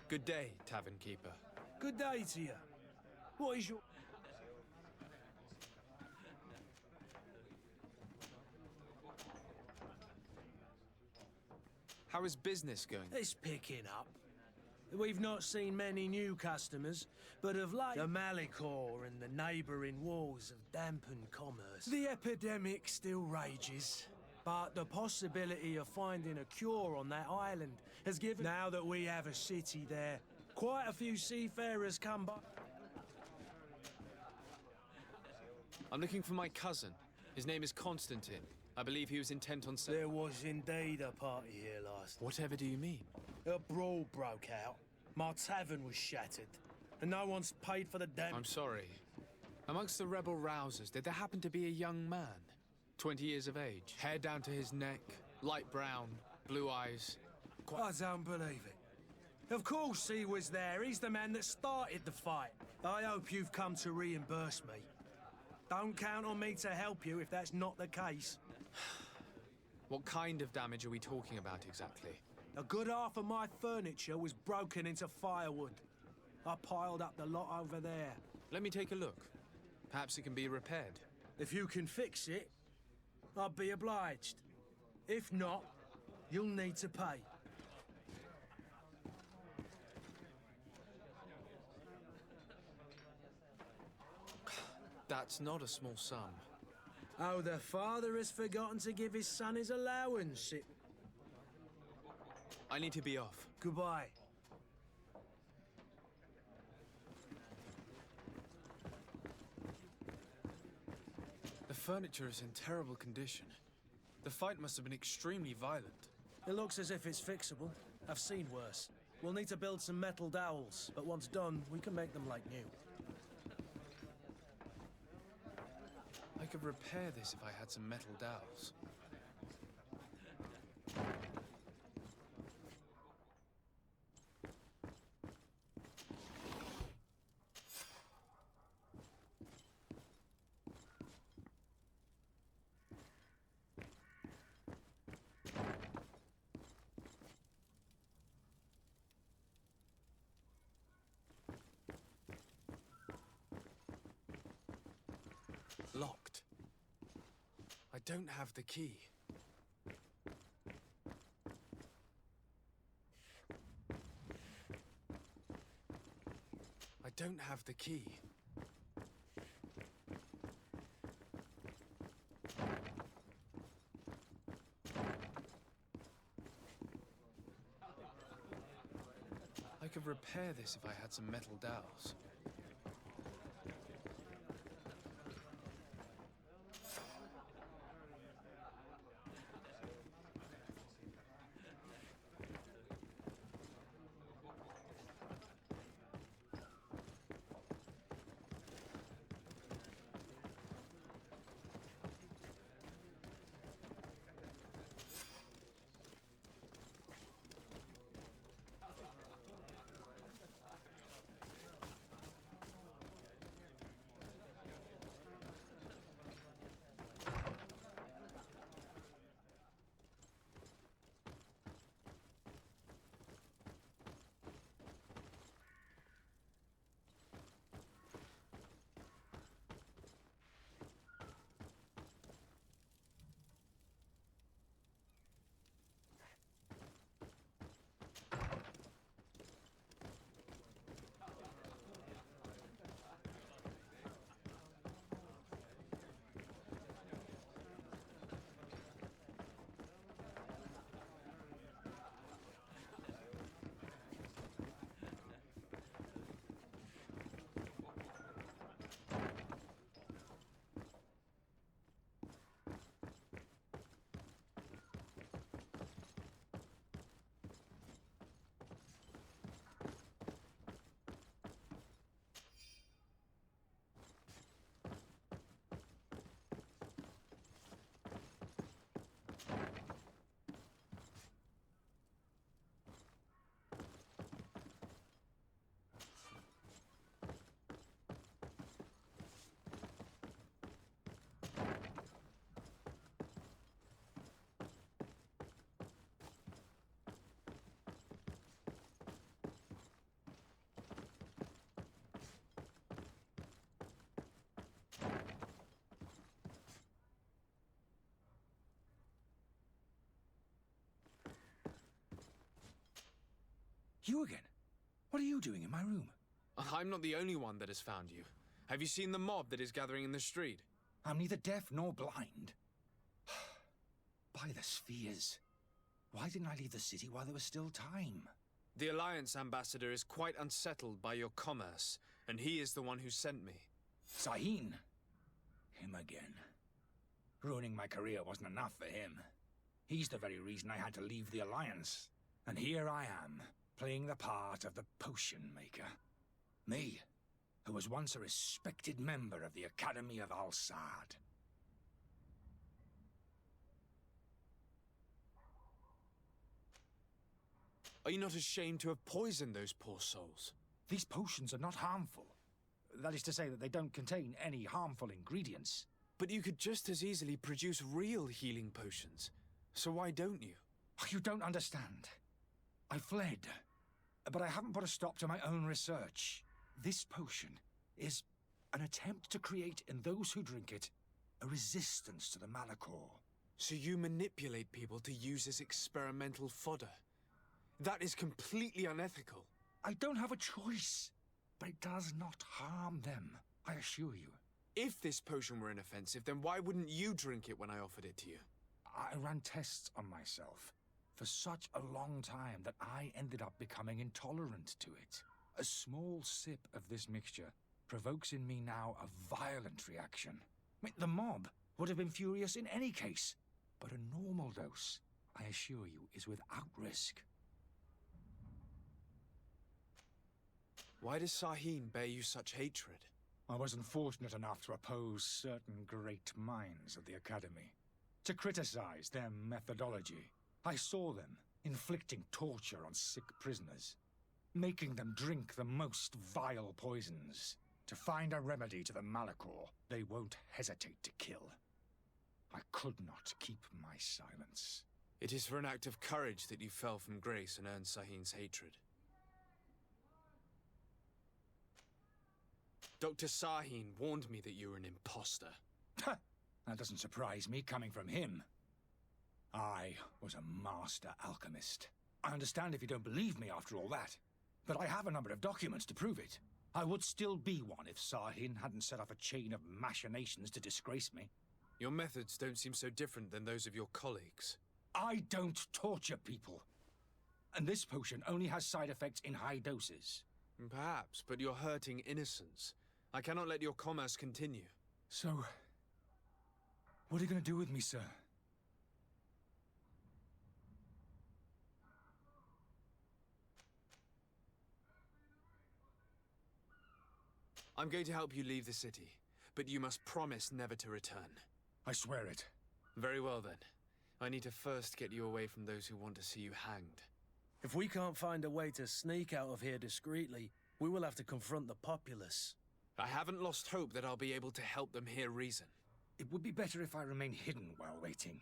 Good day, tavern keeper. Good day to you. What is your... How is business going? It's picking up. We've not seen many new customers, but of late, the Malicor and the neighbouring wars have dampened commerce. The epidemic still rages, but the possibility of finding a cure on that island has given... Now that we have a city there, quite a few seafarers come by. I'm looking for my cousin. His name is Constantine. I believe he was intent on... There was indeed a party here last night. Whatever do you mean? A brawl broke out. My tavern was shattered, and no one's paid for the damage. I'm sorry. Amongst the rebel rousers, did there happen to be a young man? 20 years of age, hair down to his neck, light brown, blue eyes. I don't believe it. Of course he was there. He's the man that started the fight. I hope you've come to reimburse me. Don't count on me to help you if that's not the case. What kind of damage are we talking about exactly? A good half of my furniture was broken into firewood. I piled up the lot over there. Let me take a look. Perhaps it can be repaired. If you can fix it, I'll be obliged. If not, you'll need to pay. That's not a small sum. Oh, the father has forgotten to give his son his allowance. I need to be off. Goodbye. The furniture is in terrible condition. The fight must have been extremely violent. It looks as if it's fixable. I've seen worse. We'll need to build some metal dowels, but once done, we can make them like new. I could repair this if I had some metal dowels. Locked. I don't have the key. I don't have the key. I could repair this if I had some metal dowels. You again? What are you doing in my room? I'm not the only one that has found you. Have you seen the mob that is gathering in the street? I'm neither deaf nor blind. By the spheres. Why didn't I leave the city while there was still time? The Alliance ambassador is quite unsettled by your commerce, and he is the one who sent me. Sahin. Him again. Ruining my career wasn't enough for him. He's the very reason I had to leave the Alliance. And here I am, playing the part of the potion maker. Me, who was once a respected member of the Academy of Al-Sad. Are you not ashamed to have poisoned those poor souls? These potions are not harmful. That is to say that they don't contain any harmful ingredients. But you could just as easily produce real healing potions. So why don't you? You don't understand. I fled, but I haven't put a stop to my own research. This potion is an attempt to create in those who drink it a resistance to the Malachor. So you manipulate people to use as experimental fodder? That is completely unethical. I don't have a choice, but it does not harm them, I assure you. If this potion were inoffensive, then why wouldn't you drink it when I offered it to you? I ran tests on myself for such a long time that I ended up becoming intolerant to it. A small sip of this mixture provokes in me now a violent reaction. I mean, the mob would have been furious in any case, but a normal dose, I assure you, is without risk. Why does Sahin bear you such hatred? I wasn't fortunate enough to oppose certain great minds of the Academy, to criticize their methodology. I saw them inflicting torture on sick prisoners, making them drink the most vile poisons. To find a remedy to the Malachor, they won't hesitate to kill. I could not keep my silence. It is for an act of courage that you fell from grace and earned Sahin's hatred. Dr. Sahin warned me that you were an imposter. That doesn't surprise me, coming from him. I was a master alchemist. I understand if you don't believe me after all that, but I have a number of documents to prove it. I would still be one if Sahin hadn't set off a chain of machinations to disgrace me. Your methods don't seem so different than those of your colleagues. I don't torture people. And this potion only has side effects in high doses. Perhaps, but you're hurting innocents. I cannot let your commerce continue. So, what are you going to do with me, sir? I'm going to help you leave the city, but you must promise never to return. I swear it. Very well then. I need to first get you away from those who want to see you hanged. If we can't find a way to sneak out of here discreetly, we will have to confront the populace. I haven't lost hope that I'll be able to help them hear reason. It would be better if I remain hidden while waiting.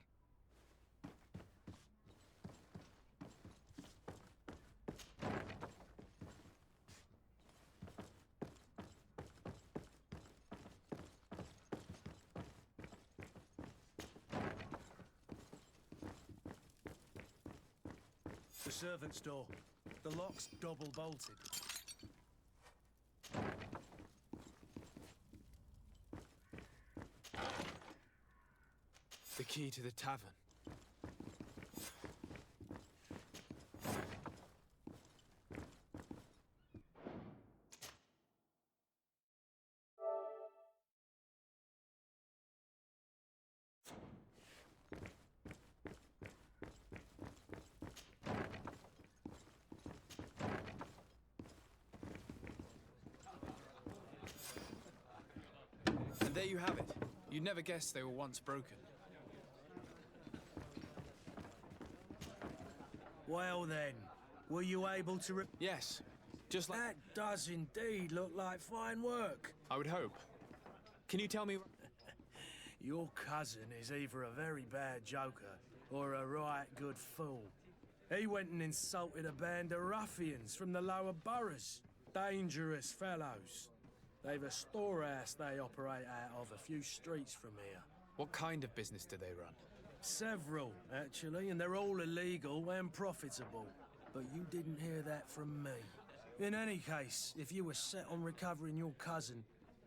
The servant's door. The lock's double bolted. The key to the tavern. And there you have it. You'd never guess they were once broken. Well then, were you able to Yes, just like... That does indeed look like fine work. I would hope. Can you tell me... Your cousin is either a very bad joker or a right good fool. He went and insulted a band of ruffians from the lower boroughs. Dangerous fellows. They've a storehouse they operate out of a few streets from here. What kind of business do they run? Several, actually, and they're all illegal and profitable. but you didn't hear that from me. In any case, if you were set on recovering your cousin,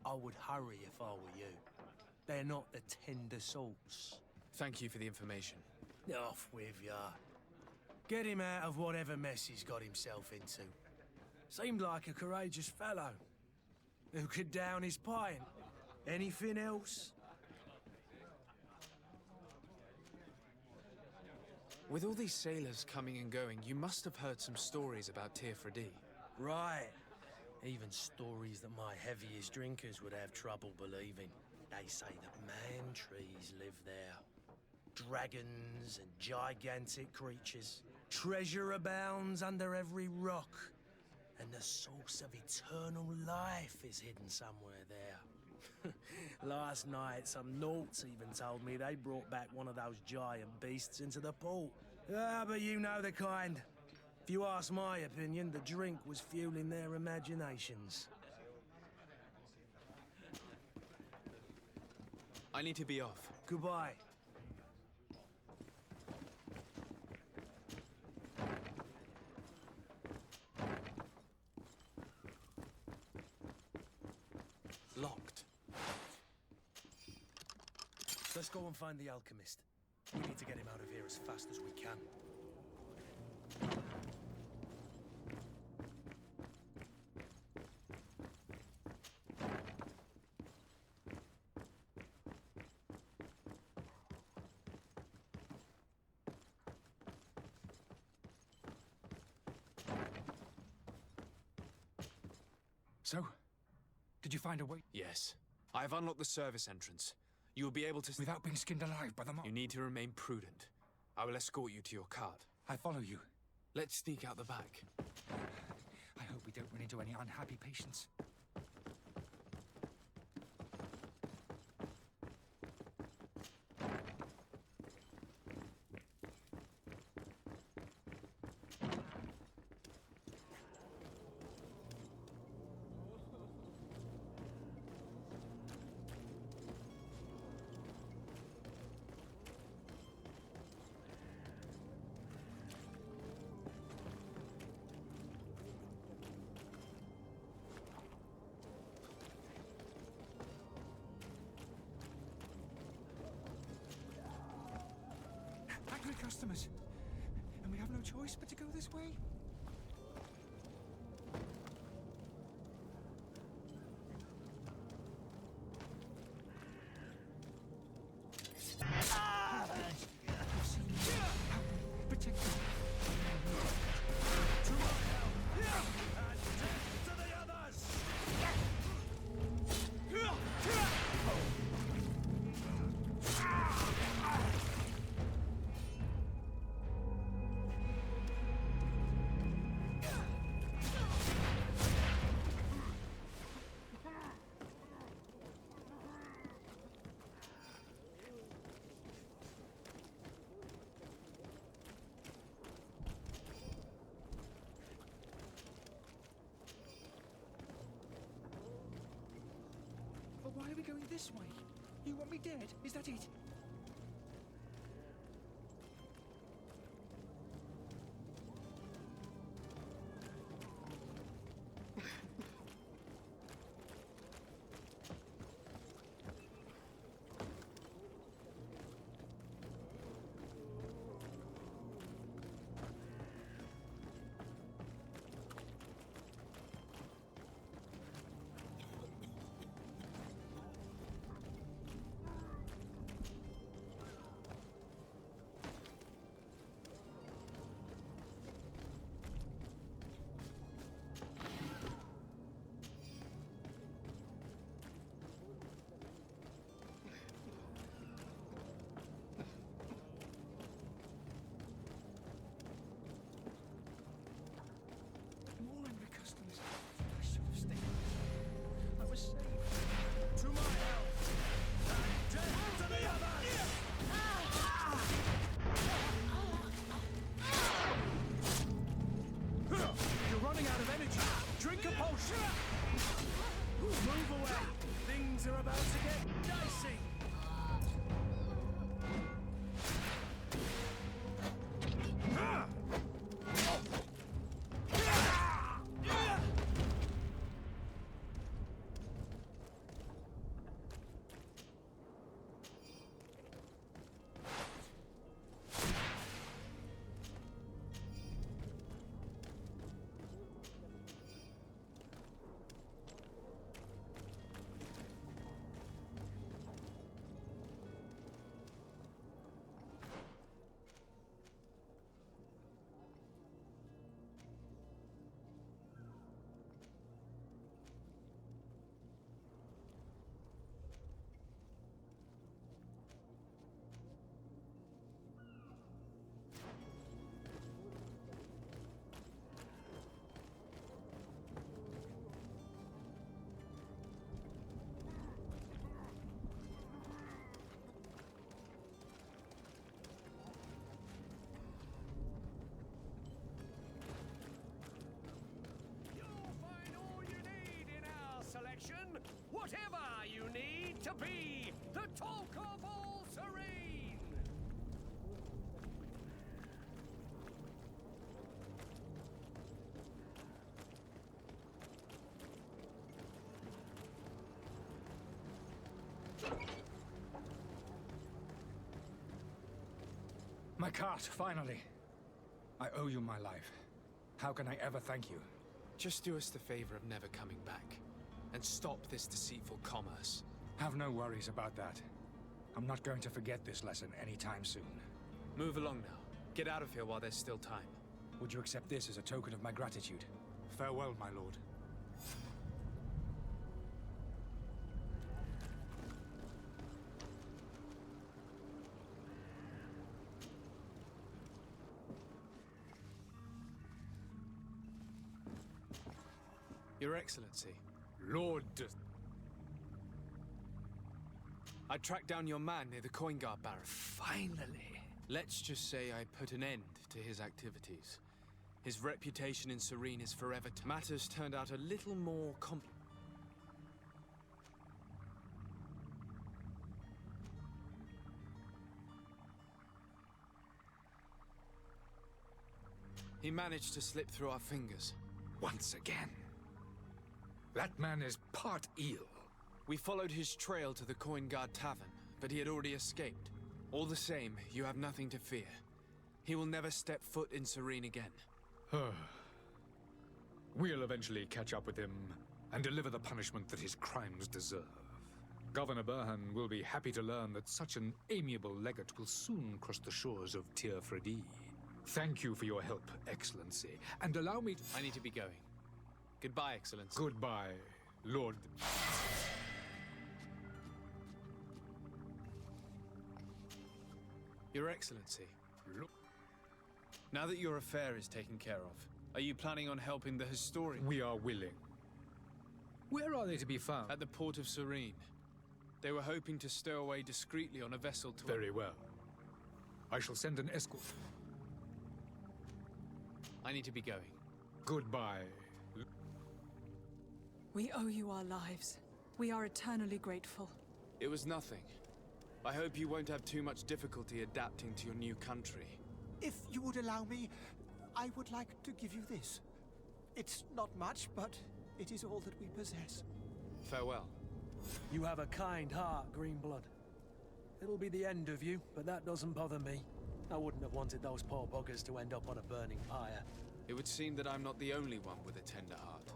I would hurry if I were you. They're not the tender sorts. Thank you for the information. Off with ya. Get him out of whatever mess he's got himself into. Seemed like a courageous fellow. Who could down his pint? Anything else? With all these sailors coming and going, you must have heard some stories about Tirfredi. Right. Even stories that my heaviest drinkers would have trouble believing. They say that man-trees live there. Dragons and gigantic creatures. Treasure abounds under every rock. And the source of eternal life is hidden somewhere there. Last night, some Nauts even told me they brought back one of those giant beasts into the port. Ah, but you know the kind. If you ask my opinion, the drink was fueling their imaginations. I need to be off. Goodbye. Locked. Let's go and find the alchemist. We need to get him out of here as fast as we can. So, did you find a way? Yes. I have unlocked the service entrance. You will be able to... Without being skinned alive by the mob? You need to remain prudent. I will escort you to your cart. I follow you. Let's sneak out the back. I hope we don't run into any unhappy patients. Angry customers. And we have no choice but to go this way. Protect them. To my help! And death to the others! But why are we going this way? You want me dead? Is that it? My cart, finally. I owe you my life. How can I ever thank you? Just do us the favor of never coming back. And stop this deceitful commerce. Have no worries about that. I'm not going to forget this lesson anytime soon. Move along now. Get out of here while there's still time. Would you accept this as a token of my gratitude? Farewell, my lord. Your Excellency. Lord... I tracked down your man near the coin guard barrack. Finally. Let's just say I put an end to his activities. His reputation in Serene is forever... Matters turned out a little more complex. He managed to slip through our fingers. Once again. That man is part eel. We followed his trail to the Coin Guard Tavern, but he had already escaped. All the same, you have nothing to fear. He will never step foot in Serene again. We'll eventually catch up with him and deliver the punishment that his crimes deserve. Governor Burhan will be happy to learn that such an amiable legate will soon cross the shores of Tir Fredi. Thank you for your help, Excellency, and allow me to... I need to be going. Goodbye, Excellency. Goodbye, Lord... Your Excellency. Now that your affair is taken care of, are you planning on helping the historian? We are willing. Where are they to be found? At the port of Serene. They were hoping to stow away discreetly on a vessel to... Very well. I shall send an escort. I need to be going. Goodbye. We owe you our lives. We are eternally grateful. It was nothing. I hope you won't have too much difficulty adapting to your new country. If you would allow me, I would like to give you this. It's not much, but it is all that we possess. Farewell. You have a kind heart, Greenblood. It'll be the end of you, but that doesn't bother me. I wouldn't have wanted those poor buggers to end up on a burning pyre. It would seem that I'm not the only one with a tender heart.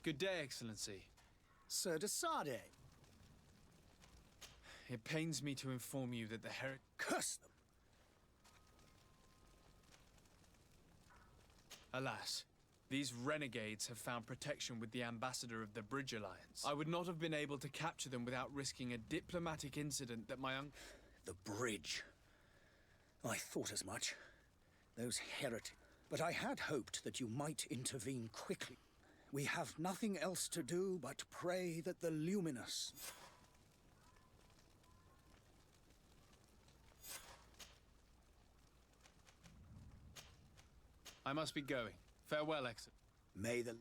Good day, Excellency. Sir de Sade. It pains me to inform you that the Curse them! Alas, these renegades have found protection with the ambassador of the Bridge Alliance. I would not have been able to capture them without risking a diplomatic incident that my uncle... The bridge. I thought as much. Those heretics. But I had hoped that you might intervene quickly. We have nothing else to do but pray that the Luminous... I must be going. Farewell, Excellency. May the...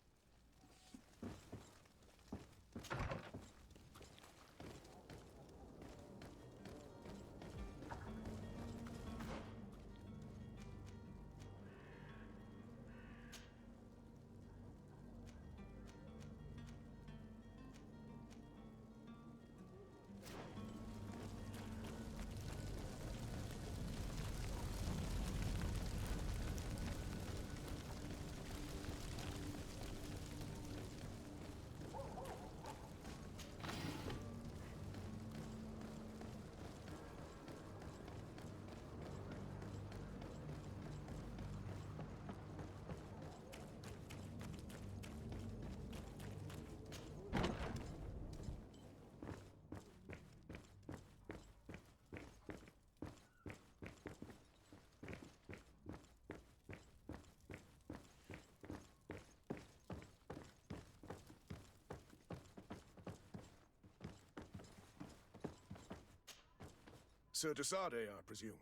Sir Desade, I presume.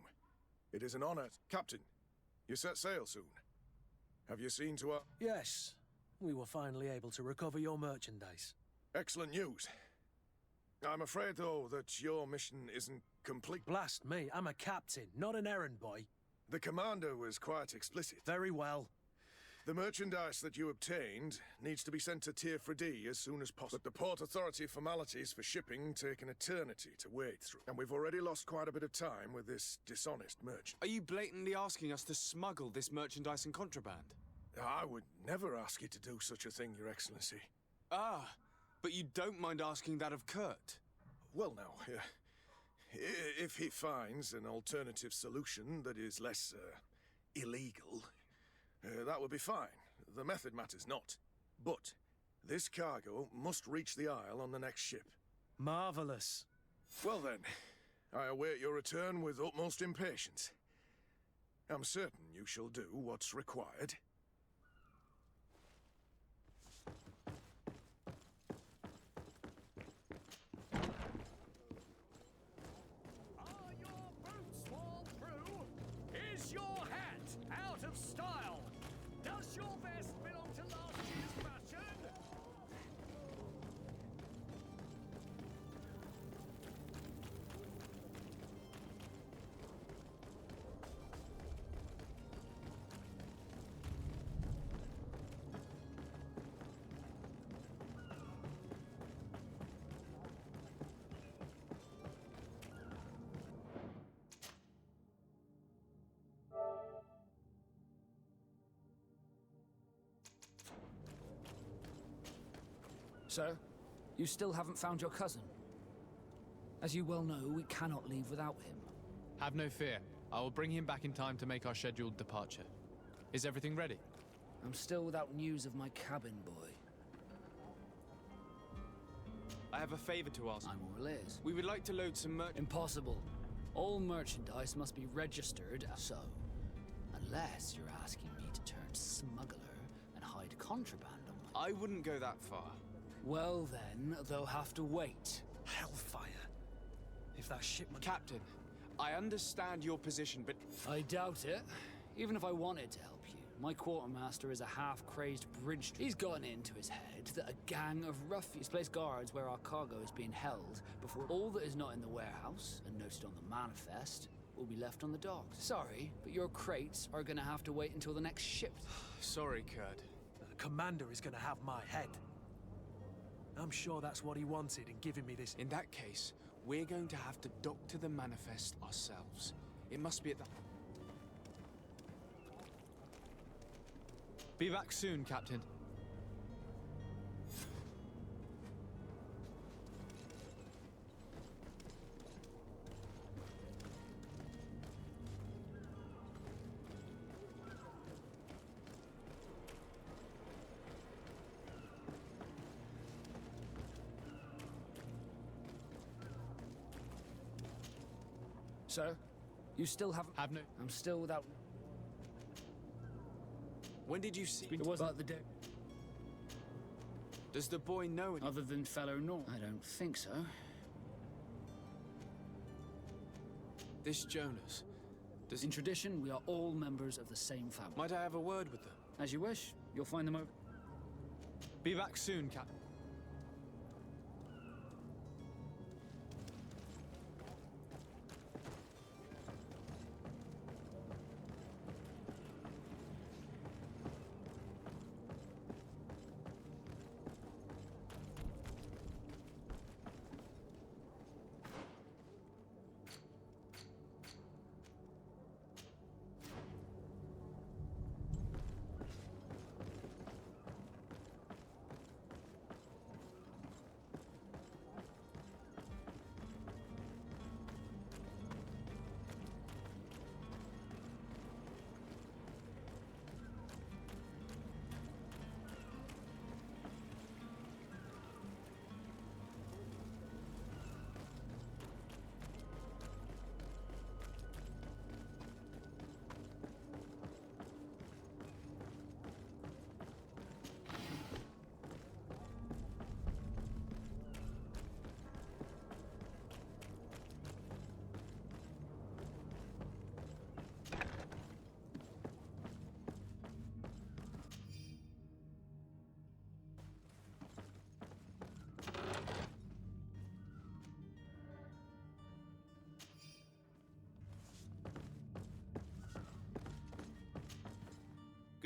It is an honor. Captain, you set sail soon. Have you seen to our... Yes, we were finally able to recover your merchandise. Excellent news. I'm afraid, though, that your mission isn't complete. Blast me, I'm a captain, not an errand boy. The commander was quite explicit. Very well. The merchandise that you obtained needs to be sent to Tier 4D as soon as possible. But the Port Authority formalities for shipping take an eternity to wade through. And we've already lost quite a bit of time with this dishonest merchant. Are you blatantly asking us to smuggle this merchandise and contraband? I would never ask you to do such a thing, Your Excellency. Ah, but you don't mind asking that of Kurt? Well, now, if he finds an alternative solution that is less illegal, that would be fine. The method matters not. But this cargo must reach the Isle on the next ship. Marvelous. Well then, I await your return with utmost impatience. I'm certain you shall do what's required. Are your boots worn through? Is your hat out of style? Does your vest belong to last year's fashion? Sir, you still haven't found your cousin. As you well know, we cannot leave without him. Have no fear. I will bring him back in time to make our scheduled departure. Is everything ready? I'm still without news of my cabin boy. I have a favor to ask. I'm all ears. We would like to load some Impossible. All merchandise must be registered so. Unless you're asking me to turn smuggler and hide contraband on my... I wouldn't go that far. Well then, they'll have to wait. Hellfire. If that shipment... Captain, I understand your position, but... I doubt it. Even if I wanted to help you. My quartermaster is a half-crazed bridge... He's gotten into his head that a gang of ruffians place guards where our cargo is being held before all that is not in the warehouse and noted on the manifest will be left on the docks. Sorry, but your crates are gonna have to wait until the next ship. Sorry, Kurt. The commander is gonna have my head. I'm sure that's what he wanted in giving me this... In that case, we're going to have to doctor the manifest ourselves. It must be at the... Be back soon, Captain. Sir, you still haven't... Have no... I'm still without... When did you see... It wasn't about the day. Does the boy know any... Other than fellow North? I don't think so. This Jonas... Does... In tradition, we are all members of the same family. Might I have a word with them? As you wish. You'll find them over... Be back soon, Captain.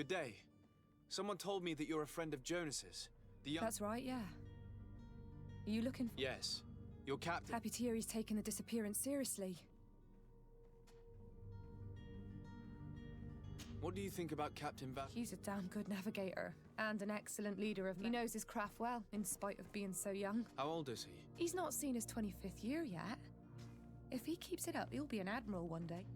Good day. Someone told me that you're a friend of Jonas's. The young... That's right, yeah. Are you looking for... Yes. Your captain... Happy to hear he's taken the disappearance seriously. What do you think about Captain Van... He's a damn good navigator, and an excellent leader of... He knows his craft well, in spite of being so young. How old is he? He's not seen his 25th year yet. If he keeps it up, he'll be an admiral one day.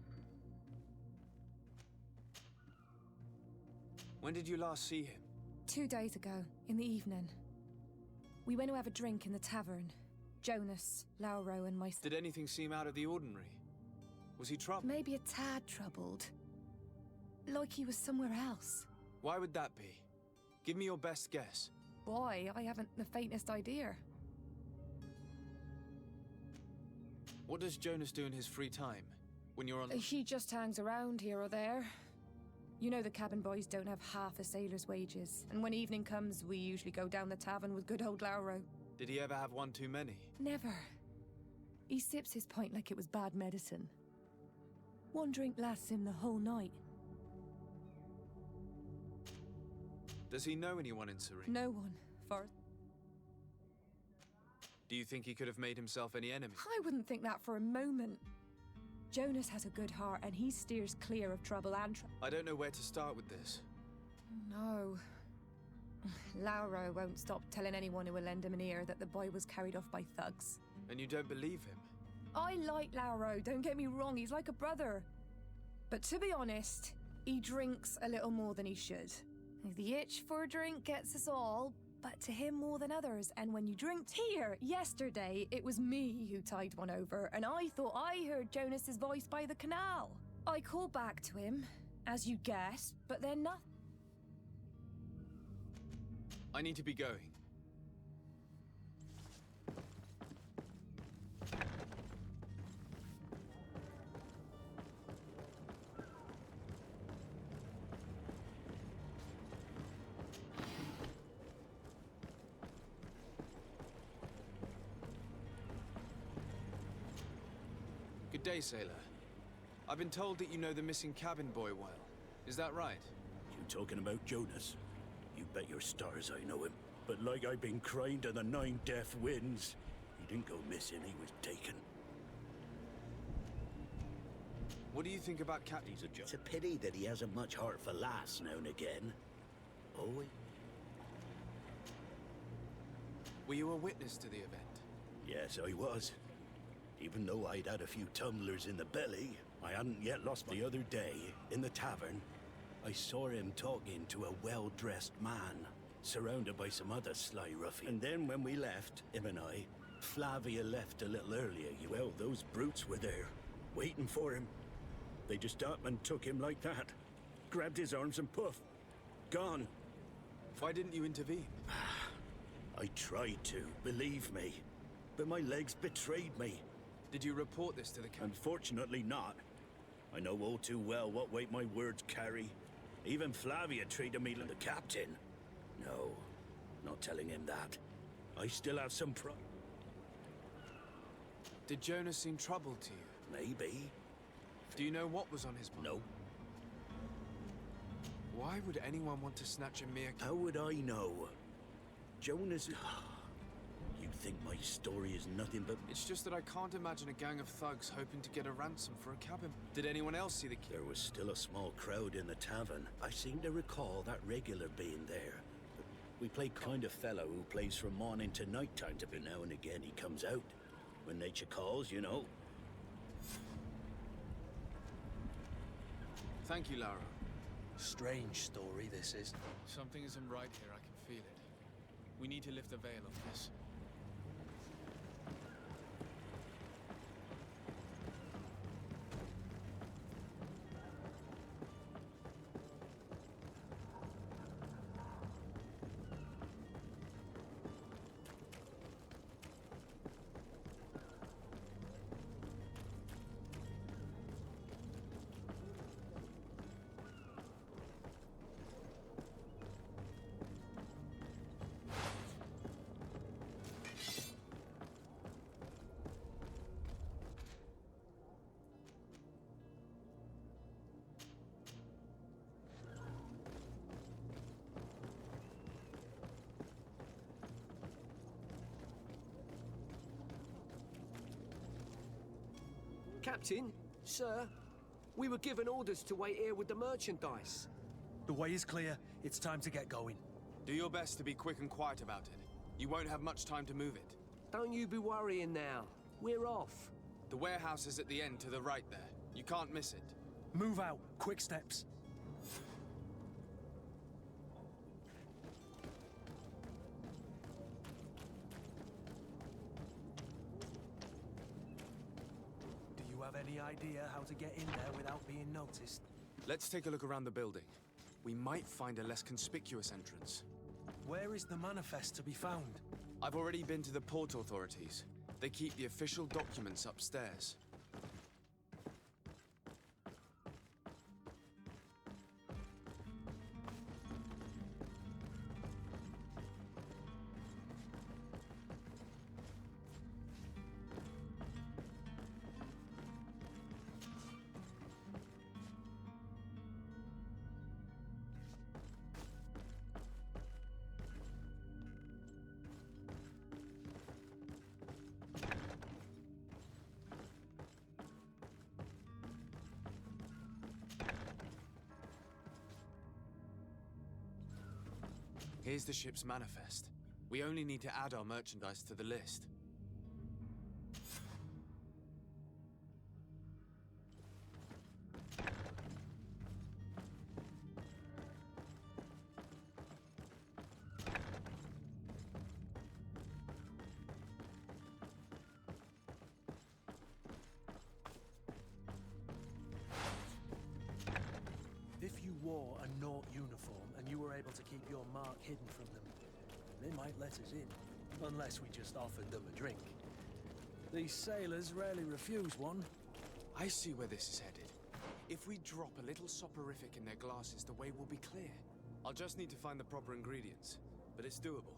When did you last see him? 2 days ago, in the evening. We went to have a drink in the tavern. Jonas, Lauro, and myself. Did anything seem out of the ordinary? Was he troubled? Maybe a tad troubled. Like he was somewhere else. Why would that be? Give me your best guess. Boy, I haven't the faintest idea. What does Jonas do in his free time? When you're on... He just hangs around here or there. You know the cabin boys don't have half a sailor's wages. And when evening comes, we usually go down the tavern with good old Lauro. Did he ever have one too many? Never. He sips his pint like it was bad medicine. One drink lasts him the whole night. Does he know anyone in Serene? No one. For... Do you think he could have made himself any enemies? I wouldn't think that for a moment. Jonas has a good heart, and he steers clear of trouble and I don't know where to start with this. No. Lauro won't stop telling anyone who will lend him an ear that the boy was carried off by thugs. And you don't believe him? I like Lauro, don't get me wrong, he's like a brother. But to be honest, he drinks a little more than he should. The itch for a drink gets us all, but to him more than others. And when you drink here, yesterday, it was me who tied one over, and I thought I heard Jonas's voice by the canal. I called back to him, as you guessed, but then nothing. I need to be going. Good day, sailor. I've been told that you know the missing cabin boy well. Is that right? You talking about Jonas? You bet your stars I know him. But like I've been crying to the 9 deaf winds, he didn't go missing, he was taken. What do you think about Captain? He's a joke. It's a pity that he hasn't much heart for lass now and again. Oh, Were you a witness to the event? yes, I was. Even though I'd had a few tumblers in the belly, I hadn't yet lost the other day, in the tavern, I saw him talking to a well-dressed man, surrounded by some other sly ruffians. And then when we left, him and I, Flavia left a little earlier. Well, those brutes were there, waiting for him. They just up and took him like that. Grabbed his arms and poof, gone. Why didn't you intervene? I tried to, believe me, but my legs betrayed me. Did you report this to the captain? Unfortunately not. I know all too well what weight my words carry. Even Flavia treated me like the captain. No, not telling him that. I still have some Did Jonas seem troubled to you? Maybe. Do you know what was on his mind? No. Why would anyone want to snatch a mere... How would I know? Jonas... You think my story is nothing but... It's just that I can't imagine a gang of thugs hoping to get a ransom for a cabin. Did anyone else see the... There was still a small crowd in the tavern. I seem to recall that regular being there. But we play kind of fellow who plays from morning to night time. Every now and again he comes out. When nature calls, you know. Thank you, Lara. Strange story, this is. Something isn't right here, I can feel it. We need to lift the veil of this. Captain, sir, we were given orders to wait here with the merchandise. The way is clear. It's time to get going. Do your best to be quick and quiet about it. You won't have much time to move it. Don't you be worrying now. We're off. The warehouse is at the end to the right there. You can't miss it. Move out. Quick steps. Do you have any idea how to get in there without being noticed? Let's take a look around the building. We might find a less conspicuous entrance. Where is the manifest to be found? I've already been to the port authorities. They keep the official documents upstairs. Here's the ship's manifest. We only need to add our merchandise to the list. If you wore a Naut uniform and you were able to keep your mark hidden from them, they might let us in, unless we just offered them a drink. These sailors rarely refuse one. I see where this is headed. If we drop a little soporific in their glasses, the way will be clear. I'll just need to find the proper ingredients, but it's doable.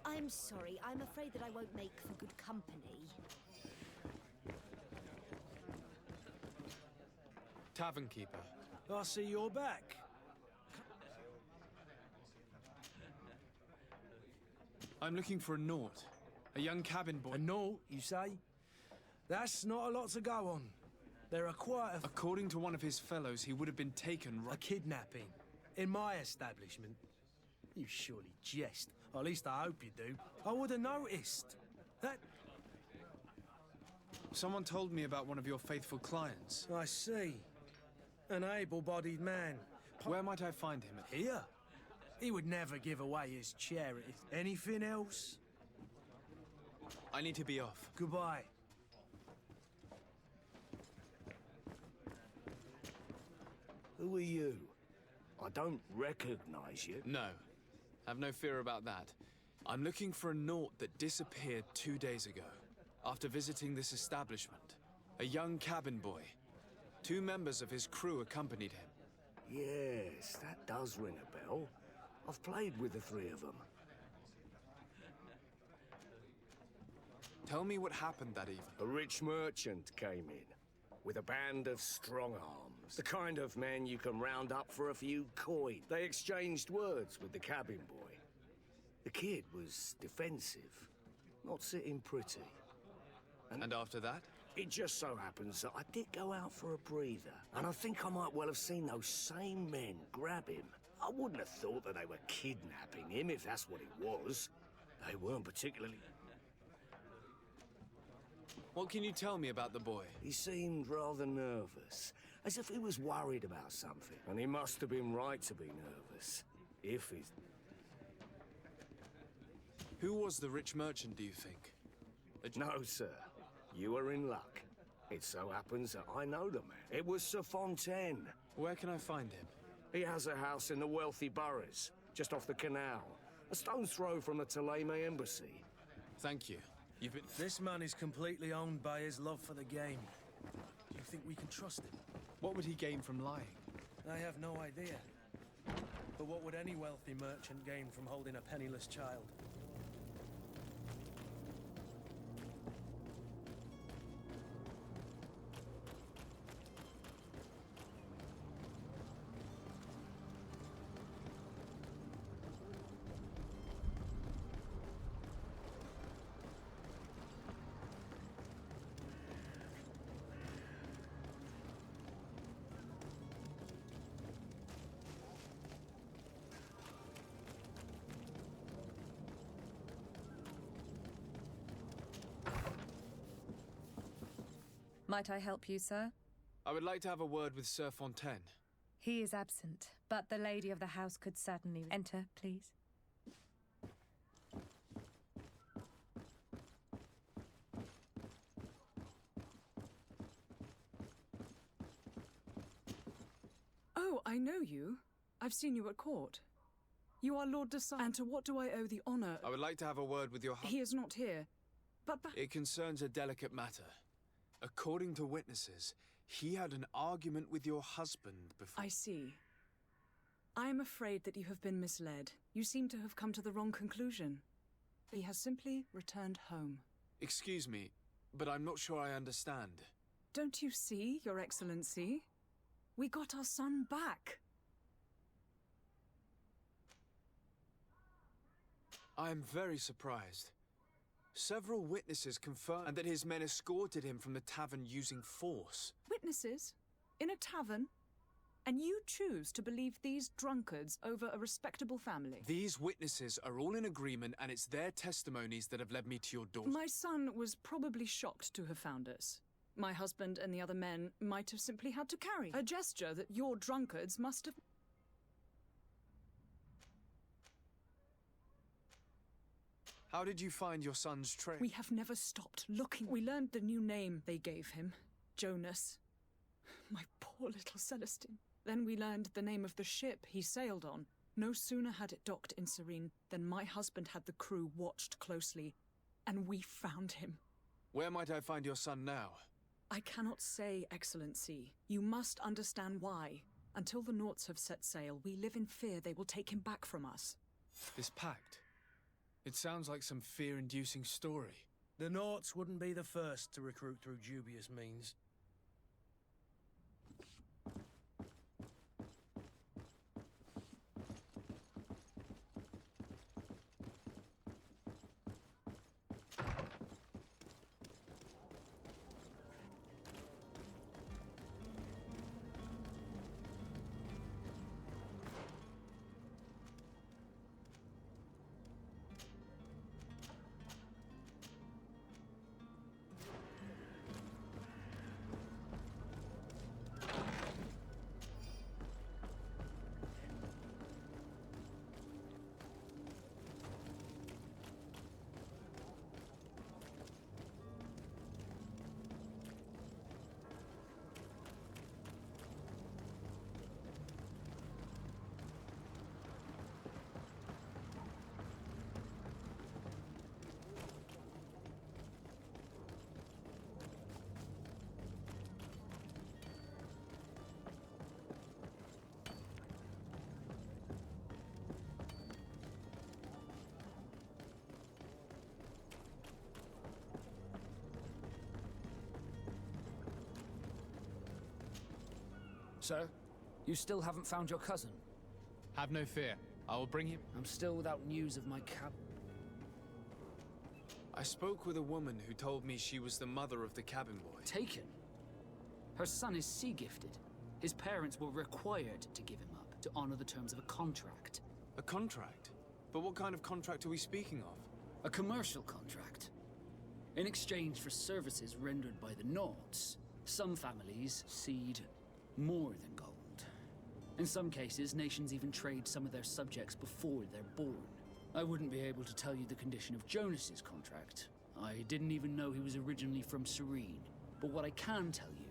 I'm sorry. I'm afraid that I won't make for good company. Tavern keeper. I see you're back. I'm looking for a Naut. A young cabin boy. A Naut, you say? That's not a lot to go on. There are quite a... According to one of his fellows, he would have been taken... A kidnapping. In my establishment. You surely jest. Or at least I hope you do. I would have noticed. That... Someone told me about one of your faithful clients. I see. An able-bodied man. Where might I find him? Here? He would never give away his charity. Anything else? I need to be off. Goodbye. Who are you? I don't recognize you. No. Have no fear about that. I'm looking for a Naut that disappeared 2 days ago, after visiting this establishment. A young cabin boy. 2 members of his crew accompanied him. Yes, that does ring a bell. I've played with the 3 of them. Tell me what happened that evening. A rich merchant came in with a band of strong-arms. The kind of men you can round up for a few coin. They exchanged words with the cabin boy. The kid was defensive, not sitting pretty. And after that? It just so happens that I did go out for a breather, and I think I might well have seen those same men grab him. I wouldn't have thought that they were kidnapping him, if that's what it was. They weren't particularly... What can you tell me about the boy? He seemed rather nervous, as if he was worried about something. And he must have been right to be nervous, if he's... Who was the rich merchant, do you think? No, sir. You are in luck. It so happens that I know the man. It was Sir Fontaine. Where can I find him? He has a house in the wealthy boroughs, just off the canal. A stone's throw from the Theleme embassy. Thank you. You've been... This man is completely owned by his love for the game. Do you think we can trust him? What would he gain from lying? I have no idea. But what would any wealthy merchant gain from holding a penniless child? Might I help you, sir? I would like to have a word with Sir Fontaine. He is absent, but the lady of the house could certainly enter, please. Oh, I know you. I've seen you at court. You are Lord de Sa, and to what do I owe the honor? I would like to have a word with your He is not here, but It concerns a delicate matter. According to witnesses, he had an argument with your husband before... I see. I am afraid that you have been misled. You seem to have come to the wrong conclusion. He has simply returned home. Excuse me, but I'm not sure I understand. Don't you see, Your Excellency? We got our son back. I am very surprised. Several witnesses confirmed that his men escorted him from the tavern using force. Witnesses? In a tavern? And you choose to believe these drunkards over a respectable family? These witnesses are all in agreement, and it's their testimonies that have led me to your door. My son was probably shocked to have found us. My husband and the other men might have simply had to carry. A gesture that your drunkards must have... How did you find your son's trail? We have never stopped looking. We learned the new name they gave him. Jonas. My poor little Celestine. Then we learned the name of the ship he sailed on. No sooner had it docked in Serene than my husband had the crew watched closely, and we found him. Where might I find your son now? I cannot say, Excellency. You must understand why. Until the Naughts have set sail, we live in fear they will take him back from us. This pact? It sounds like some fear-inducing story. The Naughts wouldn't be the first to recruit through dubious means. Sir, you still haven't found your cousin? Have no fear. I will bring him. I'm still without news of my cab. I spoke with a woman who told me she was the mother of the cabin boy. Taken? Her son is sea-gifted. His parents were required to give him up to honor the terms of a contract. A contract? But what kind of contract are we speaking of? A commercial contract. In exchange for services rendered by the Nauts, some families cede more than gold. In some cases, nations even trade some of their subjects before they're born. I wouldn't be able to tell you the condition of Jonas's contract. I didn't even know he was originally from Serene. But what I can tell you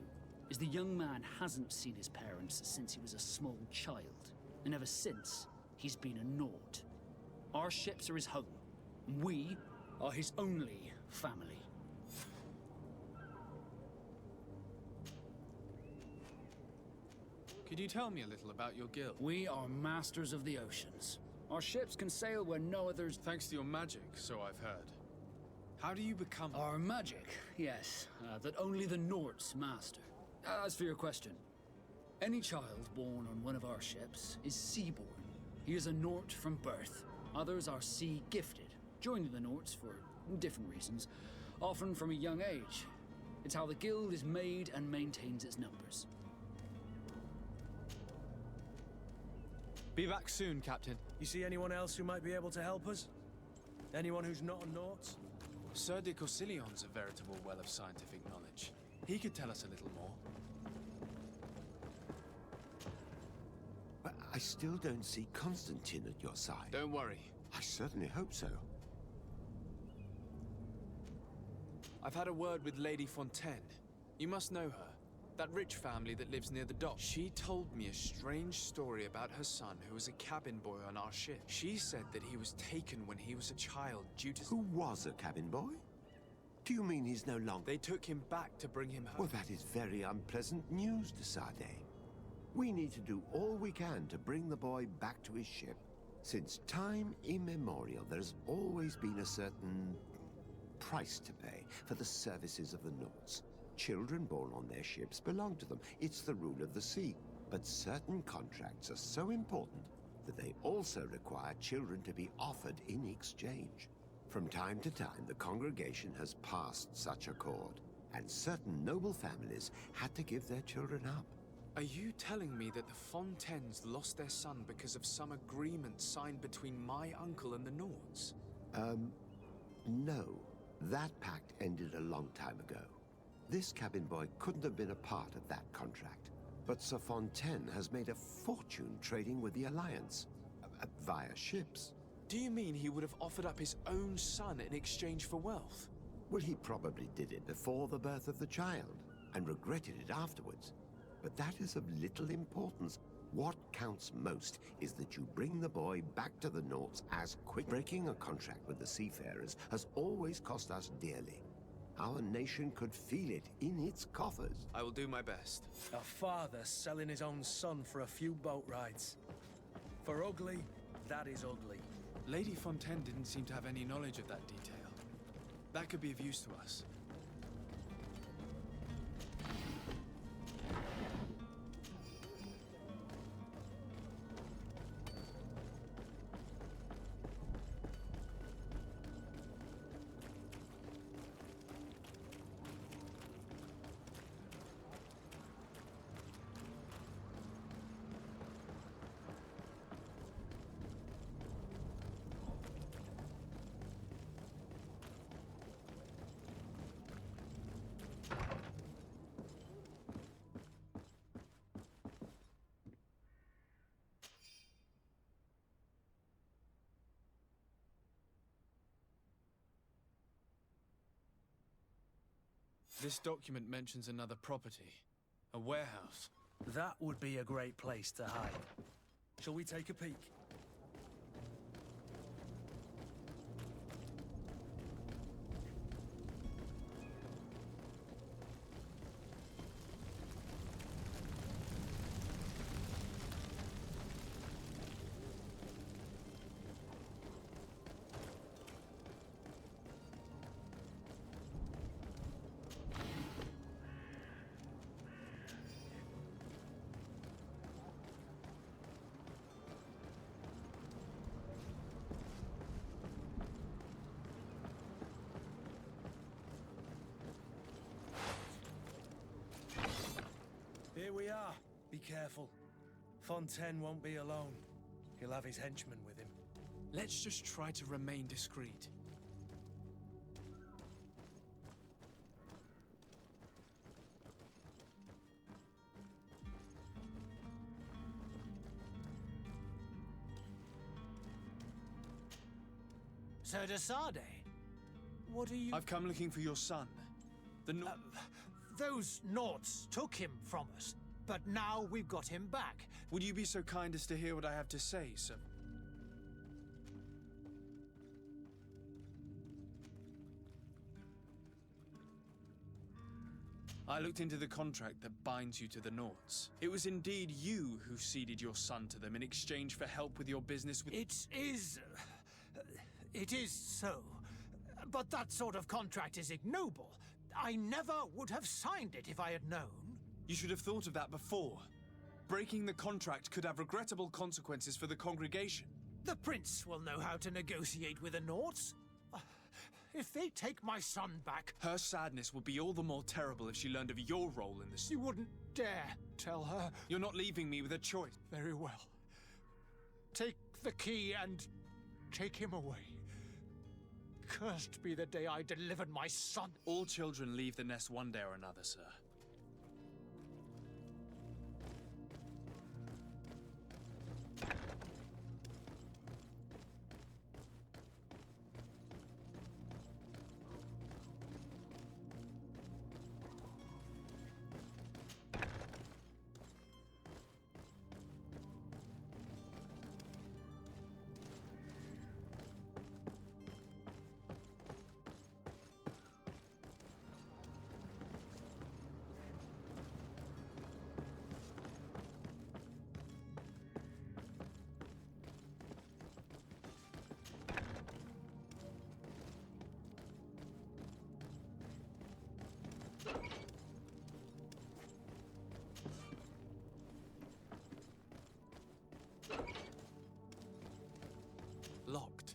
is the young man hasn't seen his parents since he was a small child. And ever since, he's been a Naut. Our ships are his home. We are his only family. Could you tell me a little about your guild? We are masters of the oceans. Our ships can sail where no others... Thanks to your magic, so I've heard. How do you become... Our magic, yes. That only the Norts master. As for your question, any child born on one of our ships is seaborn. He is a Nort from birth. Others are sea-gifted, joining the Norts for different reasons, often from a young age. It's how the guild is made and maintains its numbers. Be back soon, Captain. You see anyone else who might be able to help us? Anyone who's not a Naut? Sir de Corsillion's a veritable well of scientific knowledge. He could tell us a little more. But I still don't see Constantine at your side. Don't worry. I certainly hope so. I've had a word with Lady Fontaine. You must know her. That rich family that lives near the dock. She told me a strange story about her son who was a cabin boy on our ship. She said that he was taken when he was a child due to... Who was a cabin boy? Do you mean he's no longer... They took him back to bring him home. Well, that is very unpleasant news, de Sade. We need to do all we can to bring the boy back to his ship. Since time immemorial, there's always been a certain price to pay for the services of the Nauts. Children born on their ships belong to them. It's the rule of the sea. But certain contracts are so important that they also require children to be offered in exchange. From time to time, the congregation has passed such accord, and certain noble families had to give their children up. Are you telling me that the Fontaines lost their son because of some agreement signed between my uncle and the Nauts? No. That pact ended a long time ago. This cabin boy couldn't have been a part of that contract. But Sir Fontaine has made a fortune trading with the Alliance, via ships. Do you mean he would have offered up his own son in exchange for wealth? Well, he probably did it before the birth of the child, and regretted it afterwards. But that is of little importance. What counts most is that you bring the boy back to the Nauts as quick. Breaking a contract with the seafarers has always cost us dearly. Our nation could feel it in its coffers. I will do my best. A father selling his own son for a few boat rides. For ugly, that is ugly. Lady Fontaine didn't seem to have any knowledge of that detail. That could be of use to us. This document mentions another property. A warehouse. That would be a great place to hide. Shall we take a peek? careful. Fontaine won't be alone. He'll have his henchmen with him. Let's just try to remain discreet. Sir de Sade, what are you... I've come looking for your son. Those Nauts took him from us, but now we've got him back. Would you be so kind as to hear what I have to say, sir? I looked into the contract that binds you to the Nauts. It was indeed you who ceded your son to them in exchange for help with your business with... It is so. But that sort of contract is ignoble. I never would have signed it if I had known. You should have thought of that before. Breaking the contract could have regrettable consequences for the congregation. The prince will know how to negotiate with the Nauts. If they take my son back... Her sadness would be all the more terrible if she learned of your role in this. You wouldn't dare tell her. You're not leaving me with a choice. Very well. Take the key and take him away. Cursed be the day I delivered my son. All children leave the nest one day or another, sir. Locked.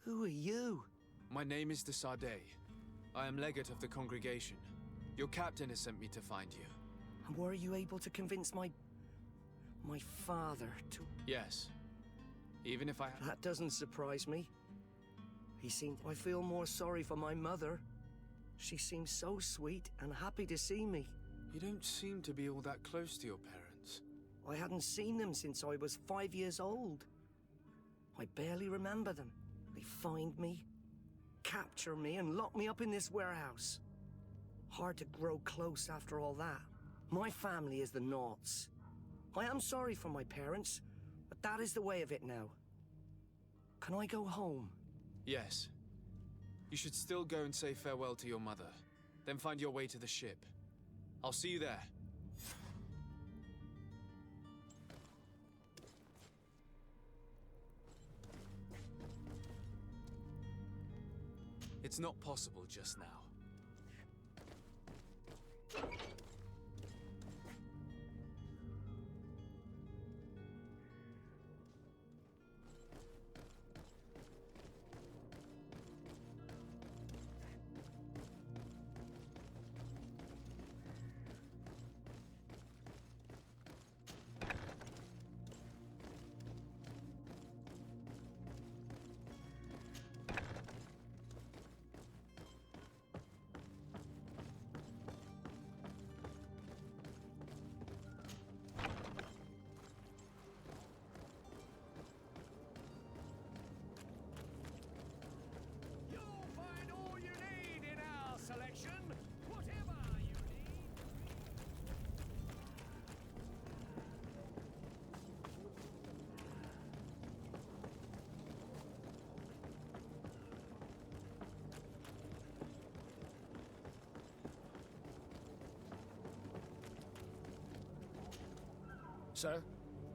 Who are you? My name is de Sade. I am legate of the congregation. Your captain has sent me to find you. And were you able to convince my father to... Yes. Even if I... That doesn't surprise me. I feel more sorry for my mother. She seems so sweet and happy to see me. You don't seem to be all that close to your parents. I hadn't seen them since I was 5 years old. I barely remember them. They find me, capture me, and lock me up in this warehouse. Hard to grow close after all that. My family is the Nauts. I am sorry for my parents, but that is the way of it now. Can I go home? Yes. You should still go and say farewell to your mother. Then find your way to the ship. I'll see you there. It's not possible just now. Sir,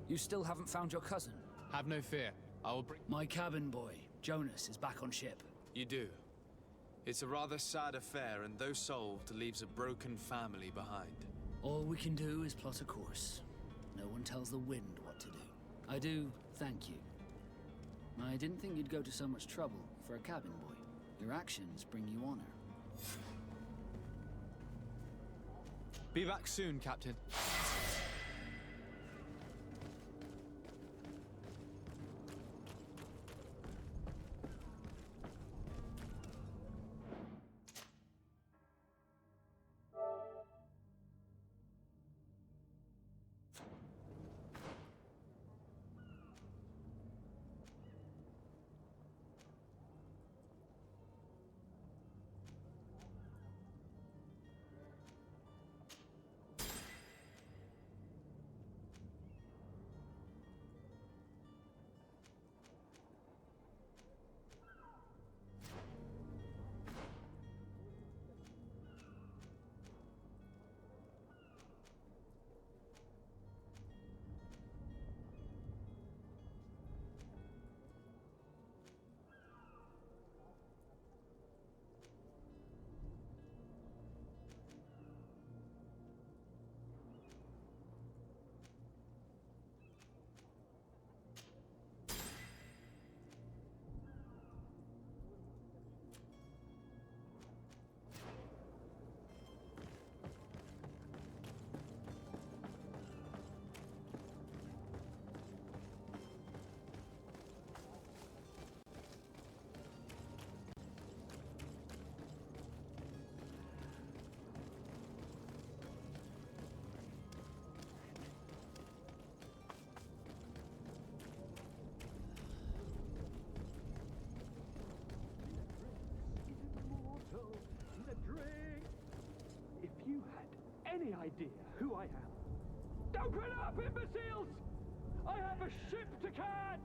you still haven't found your cousin? Have no fear. I will bring... My cabin boy, Jonas, is back on ship. You do. It's a rather sad affair, and though solved, leaves a broken family behind. All we can do is plot a course. No one tells the wind what to do. I do thank you. I didn't think you'd go to so much trouble. for a cabin boy. Your actions bring you honor. Be back soon, Captain. If you had any idea who I am. Open up, imbeciles! I have a ship to catch!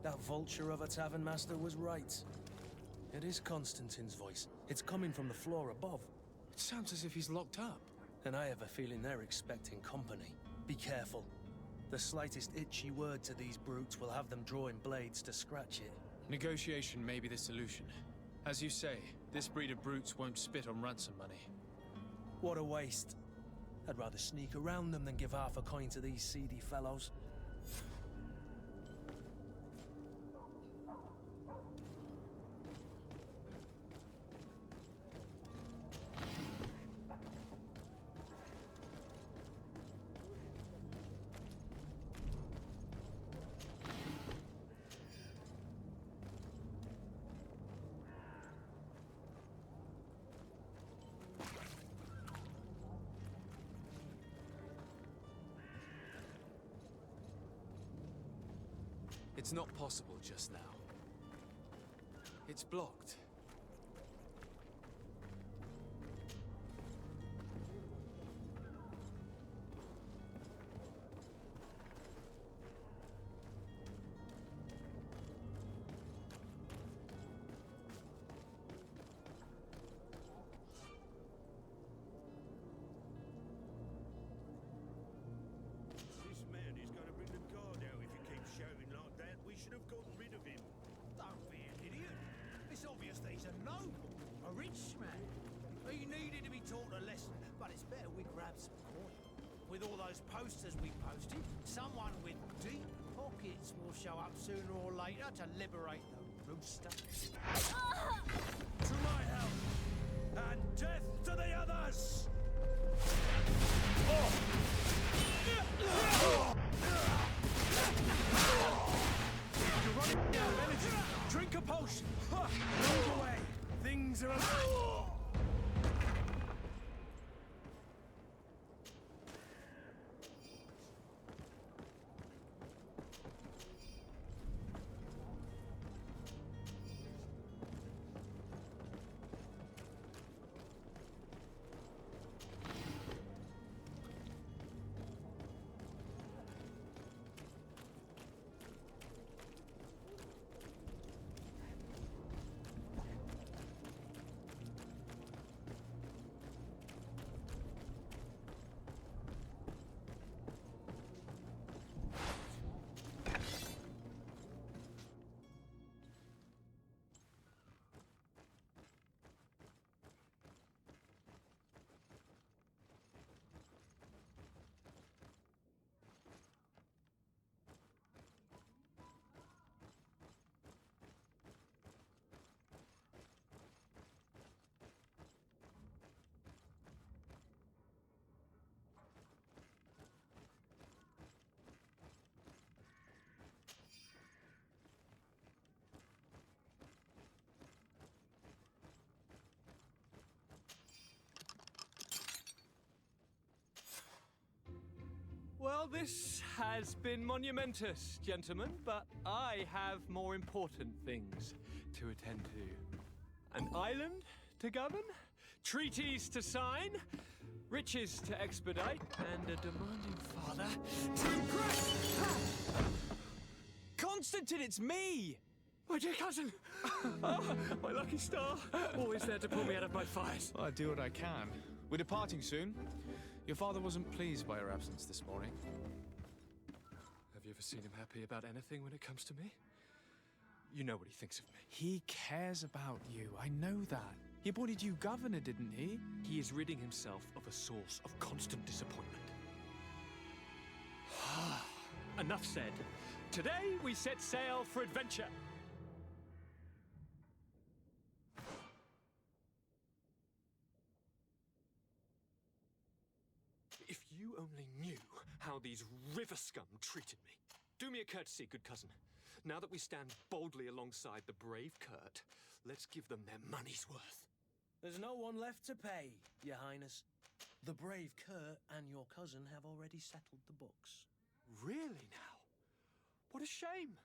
That vulture of a tavern master was right. It is Constantine's voice. It's coming from the floor above. It sounds as if he's locked up. And I have a feeling they're expecting company. Be careful. The slightest itchy word to these brutes will have them drawing blades to scratch it. Negotiation may be the solution. As you say, this breed of brutes won't spit on ransom money. What a waste. I'd rather sneak around them than give half a coin to these seedy fellows. It's not possible just now. It's blocked. With all those posters we posted, someone with deep pockets will show up sooner or later to liberate the rooster. To my help! And death to the others! You're running out of energy! Drink a potion! Move away! Things are about... Well, this has been monumentous, gentlemen, but I have more important things to attend to. An island to govern, treaties to sign, riches to expedite, and a demanding father to impress. Constantine, it's me! My dear cousin! Oh, my lucky star! Always there to pull me out of my fires. Well, I do what I can. We're departing soon. Your father wasn't pleased by your absence this morning. Have you ever seen him happy about anything when it comes to me? You know what he thinks of me. He cares about you, I know that. He appointed you governor, didn't he? He is ridding himself of a source of constant disappointment. Enough said. Today we set sail for adventure. If you only knew how these river scum treated me. Do me a courtesy, good cousin. Now that we stand boldly alongside the brave Kurt, let's give them their money's worth. There's no one left to pay, Your Highness. The brave Kurt and your cousin have already settled the books. Really now? What a shame.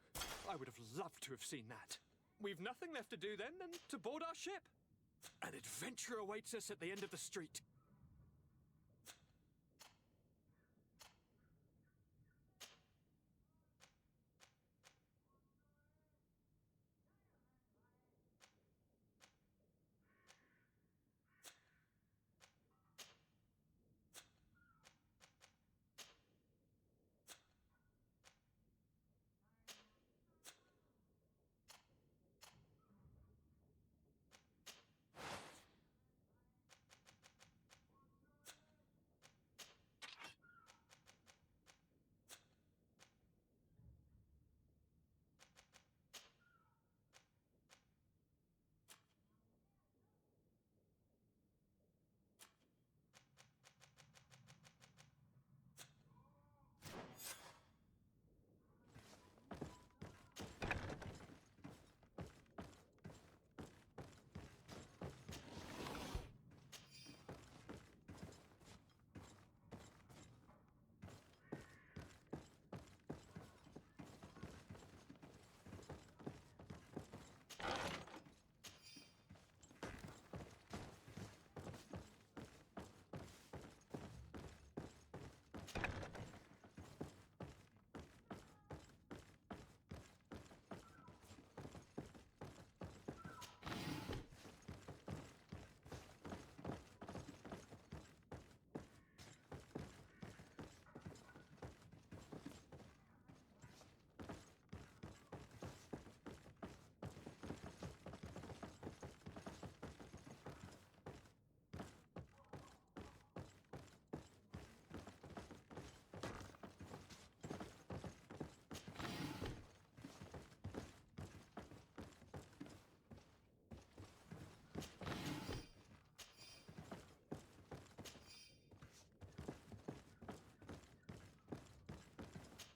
I would have loved to have seen that. We've nothing left to do then than to board our ship. An adventure awaits us at the end of the street.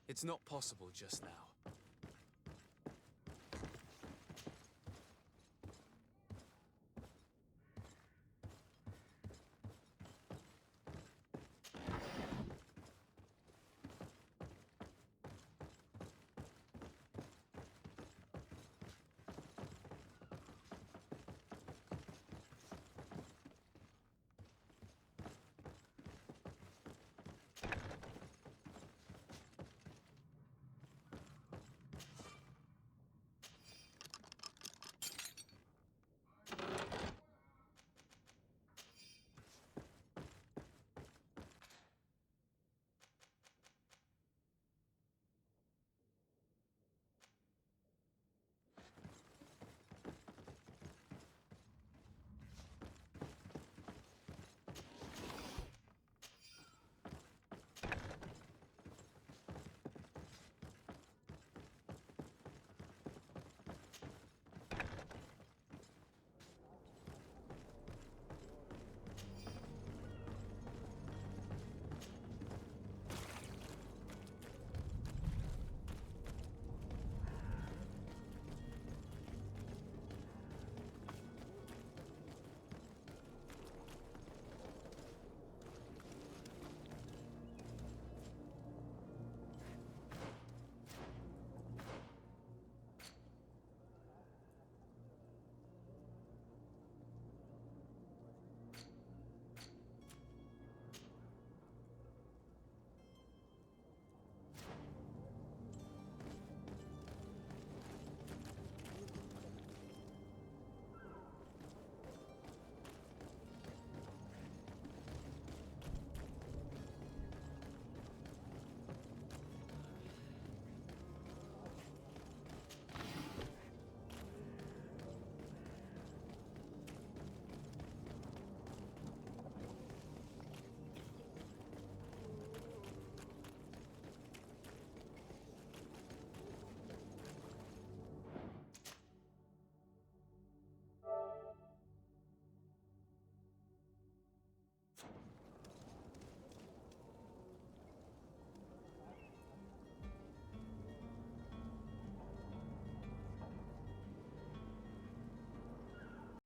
It's not possible just now.